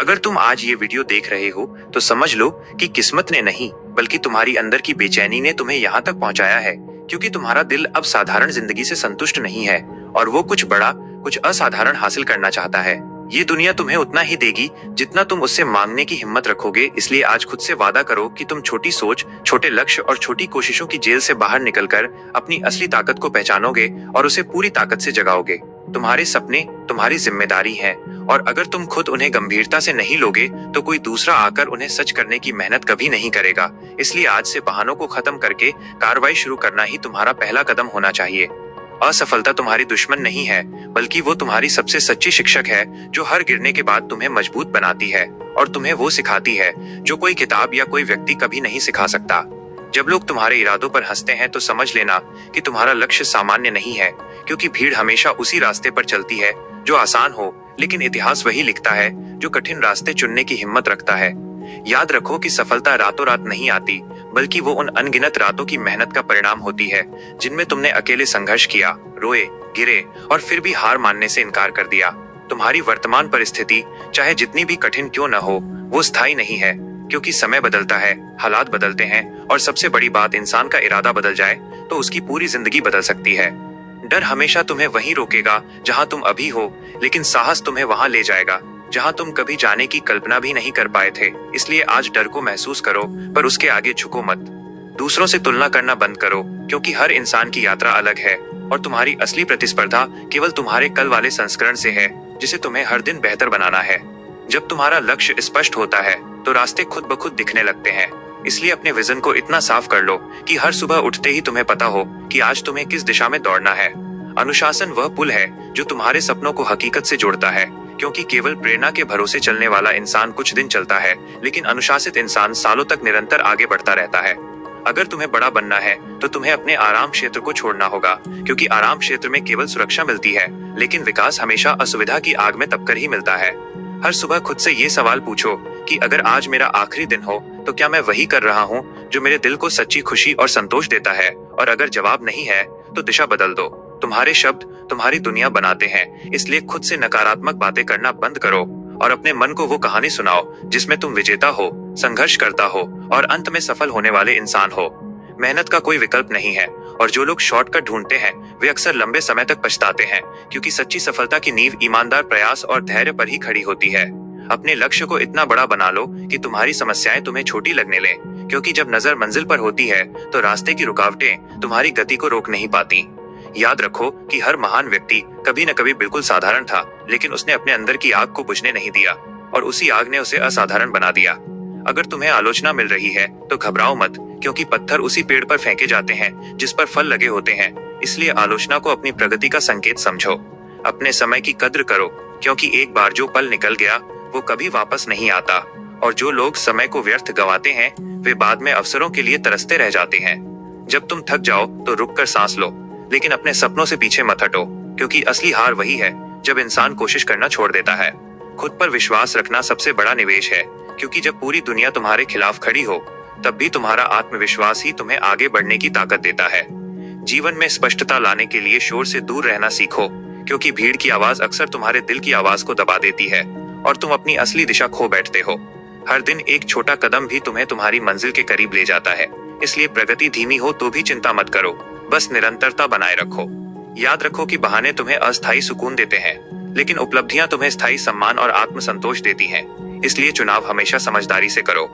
अगर तुम आज ये वीडियो देख रहे हो तो समझ लो कि किस्मत ने नहीं बल्कि तुम्हारी अंदर की बेचैनी ने तुम्हें यहाँ तक पहुँचाया है, क्योंकि तुम्हारा दिल अब साधारण जिंदगी से संतुष्ट नहीं है और वो कुछ बड़ा, कुछ असाधारण हासिल करना चाहता है। ये दुनिया तुम्हें उतना ही देगी जितना तुम उससे मांगने की हिम्मत रखोगे। इसलिए आज खुद से वादा करो कि तुम छोटी सोच, छोटे लक्ष्य और छोटी कोशिशों की जेल से बाहर निकलकर अपनी असली ताकत को पहचानोगे और उसे पूरी ताकत से जगाओगे। तुम्हारे सपने तुम्हारी जिम्मेदारी हैं और अगर तुम खुद उन्हें गंभीरता से नहीं लोगे तो कोई दूसरा आकर उन्हें सच करने की मेहनत कभी नहीं करेगा। इसलिए आज से बहानों को खत्म करके कार्रवाई शुरू करना ही तुम्हारा पहला कदम होना चाहिए। असफलता तुम्हारी दुश्मन नहीं है बल्कि वो तुम्हारी सबसे सच्ची शिक्षक है, जो हर गिरने के बाद तुम्हें मजबूत बनाती है और तुम्हें वो सिखाती है जो कोई किताब या कोई व्यक्ति कभी नहीं सिखा सकता। जब लोग तुम्हारे इरादों पर हंसते हैं तो समझ लेना कि तुम्हारा लक्ष्य सामान्य नहीं है, क्योंकि भीड़ हमेशा उसी रास्ते पर चलती है जो आसान हो, लेकिन इतिहास वही लिखता है जो कठिन रास्ते चुनने की हिम्मत रखता है। याद रखो कि सफलता रातों रात नहीं आती, बल्कि वो उन अनगिनत रातों की मेहनत का परिणाम होती है जिनमें तुमने अकेले संघर्ष किया, रोए, गिरे और फिर भी हार मानने से इनकार कर दिया। तुम्हारी वर्तमान परिस्थिति चाहे जितनी भी कठिन क्यों न हो, वो स्थायी नहीं है, क्योंकि समय बदलता है, हालात बदलते हैं और सबसे बड़ी बात, इंसान का इरादा बदल जाए तो उसकी पूरी जिंदगी बदल सकती है। डर हमेशा तुम्हें वहीं रोकेगा जहां तुम अभी हो, लेकिन साहस तुम्हें वहां ले जाएगा जहां तुम कभी जाने की कल्पना भी नहीं कर पाए थे। इसलिए आज डर को महसूस करो, पर उसके आगे झुको मत। दूसरों से तुलना करना बंद करो, क्योंकि हर इंसान की यात्रा अलग है और तुम्हारी असली प्रतिस्पर्धा केवल तुम्हारे कल वाले संस्करण से है, जिसे तुम्हें हर दिन बेहतर बनाना है। जब तुम्हारा लक्ष्य स्पष्ट होता है तो रास्ते खुद ब खुद दिखने लगते हैं। इसलिए अपने विजन को इतना साफ कर लो कि हर सुबह उठते ही तुम्हें पता हो कि आज तुम्हें किस दिशा में दौड़ना है। अनुशासन वह पुल है जो तुम्हारे सपनों को हकीकत से जोड़ता है, क्योंकि केवल प्रेरणा के भरोसे चलने वाला इंसान कुछ दिन चलता है, लेकिन अनुशासित इंसान सालों तक निरंतर आगे बढ़ता रहता है। अगर तुम्हें बड़ा बनना है तो तुम्हें अपने आराम क्षेत्र को छोड़ना होगा, क्योंकि आराम क्षेत्र में केवल सुरक्षा मिलती है, लेकिन विकास हमेशा असुविधा की आग में तपकर ही मिलता है। हर सुबह खुद से ये सवाल पूछो कि अगर आज मेरा आखिरी दिन हो तो क्या मैं वही कर रहा हूँ जो मेरे दिल को सच्ची खुशी और संतोष देता है, और अगर जवाब नहीं है तो दिशा बदल दो। तुम्हारे शब्द तुम्हारी दुनिया बनाते हैं, इसलिए खुद से नकारात्मक बातें करना बंद करो और अपने मन को वो कहानी सुनाओ जिसमें तुम विजेता हो, संघर्ष करता हो और अंत में सफल होने वाले इंसान हो। मेहनत का कोई विकल्प नहीं है और जो लोग शॉर्टकट ढूंढते हैं वे अक्सर लंबे समय तक पछताते हैं, क्योंकि सच्ची सफलता की नींव ईमानदार प्रयास और धैर्य पर ही खड़ी होती है। अपने लक्ष्य को इतना बड़ा बना लो कि तुम्हारी समस्याएं तुम्हें छोटी लगने लें, क्योंकि जब नजर मंजिल पर होती है तो रास्ते की रुकावटें तुम्हारी गति को रोक नहीं पाती। याद रखो कि हर महान व्यक्ति कभी न कभी बिल्कुल साधारण था, लेकिन उसने अपने अंदर की आग को बुझने नहीं दिया और उसी आग ने उसे असाधारण बना दिया। अगर तुम्हें आलोचना मिल रही है तो घबराओ मत, क्योंकि पत्थर उसी पेड़ पर फेंके जाते हैं जिस पर फल लगे होते हैं। इसलिए आलोचना को अपनी प्रगति का संकेत समझो। अपने समय की कद्र करो, क्योंकि एक बार जो पल निकल गया वो कभी वापस नहीं आता, और जो लोग समय को व्यर्थ गंवाते हैं वे बाद में अवसरों के लिए तरसते रह जाते हैं। जब तुम थक जाओ तो रुक कर सांस लो, लेकिन अपने सपनों से पीछे मत हटो, क्योंकि असली हार वही है जब इंसान कोशिश करना छोड़ देता है। खुद पर विश्वास रखना सबसे बड़ा निवेश है, क्योंकि जब पूरी दुनिया तुम्हारे खिलाफ खड़ी हो तब भी तुम्हारा आत्मविश्वास ही तुम्हें आगे बढ़ने की ताकत देता है। जीवन में स्पष्टता लाने के लिए शोर से दूर रहना सीखो, क्योंकि भीड़ की आवाज अक्सर तुम्हारे दिल की आवाज को दबा देती है और तुम अपनी असली दिशा खो बैठते हो। हर दिन एक छोटा कदम भी तुम्हें तुम्हारी मंजिल के करीब ले जाता है। इसलिए प्रगति धीमी हो तो भी चिंता मत करो, बस निरंतरता बनाए रखो। याद रखो कि बहाने तुम्हें अस्थायी सुकून देते हैं, लेकिन उपलब्धियां तुम्हें स्थायी सम्मान और आत्मसंतोष देती हैं। इसलिए चुनाव हमेशा समझदारी से करो।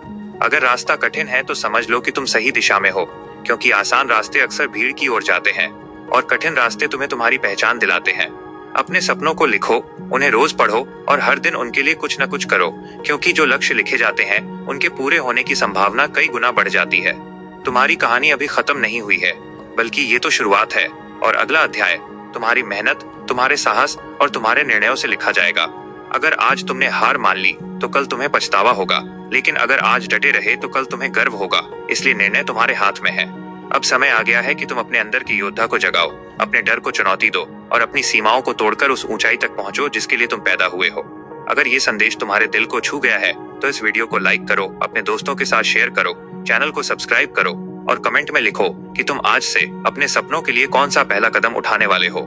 अगर रास्ता कठिन है तो समझ लो कि तुम सही दिशा में हो, क्योंकि आसान रास्ते अक्सर भीड़ की ओर जाते हैं और कठिन रास्ते तुम्हें तुम्हारी पहचान दिलाते हैं। अपने सपनों को लिखो, उन्हें रोज पढ़ो और हर दिन उनके लिए कुछ न कुछ करो, क्योंकि जो लक्ष्य लिखे जाते हैं उनके पूरे होने की संभावना कई गुना बढ़ जाती है। तुम्हारी कहानी अभी खत्म नहीं हुई है, बल्कि ये तो शुरुआत है, और अगला अध्याय तुम्हारी मेहनत, तुम्हारे साहस और तुम्हारे निर्णयों से लिखा जाएगा। अगर आज तुमने हार मान ली तो कल तुम्हें पछतावा होगा, लेकिन अगर आज डटे रहे तो कल तुम्हें गर्व होगा। इसलिए निर्णय तुम्हारे हाथ में है। अब समय आ गया है कि तुम अपने अंदर के योद्धा को जगाओ, अपने डर को चुनौती दो और अपनी सीमाओं को तोड़कर उस ऊंचाई तक पहुंचो जिसके लिए तुम पैदा हुए हो। अगर ये संदेश तुम्हारे दिल को छू गया है तो इस वीडियो को लाइक करो, अपने दोस्तों के साथ शेयर करो, चैनल को सब्सक्राइब करो और कमेंट में लिखो कि तुम आज से अपने सपनों के लिए कौन सा पहला कदम उठाने वाले हो।